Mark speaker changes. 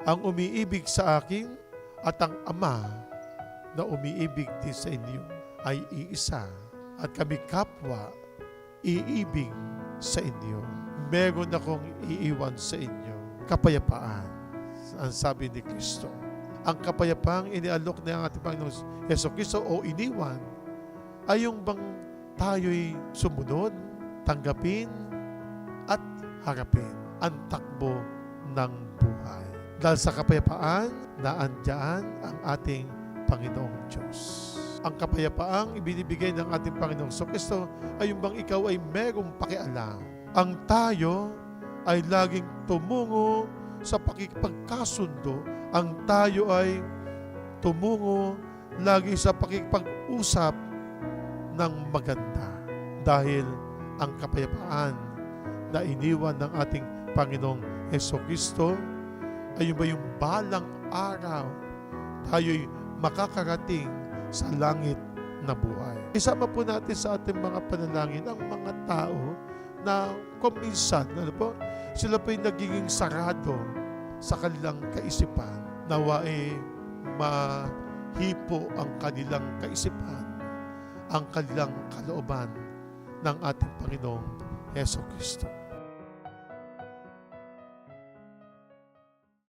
Speaker 1: ang umiibig sa akin at ang Ama na umiibig din sa inyo ay iisa at kami kapwa iibig sa inyo. Meron akong iiwan sa inyo, kapayapaan. Ang sabi ni Kristo. Ang kapayapaang inialok na ang ating Panginoon Jesucristo o iniwan ay yung bang tayo'y sumunod, tanggapin at harapin ang takbo ng buhay. Dahil sa kapayapaan na andyan ang ating Panginoong Diyos. Ang kapayapaang ibinibigay ng ating Panginoong Jesucristo ay yung bang ikaw ay merong pakialam. Ang tayo ay laging tumungo sa pakikipagkasundo. Ang tayo ay tumungo lagi sa pakikipag-usap ng maganda. Dahil ang kapayapaan na iniwan ng ating Panginoong Jesucristo ay yung balang araw tayo'y makakarating sa langit na buhay. Isama po natin sa ating mga panalangin ang mga tao na kuminsan, sila po'y nagiging sarado sa kanilang kaisipan. Nawae mahipo ang kanilang kaisipan, ang kanilang kalooban ng ating Panginoong Jesucristo.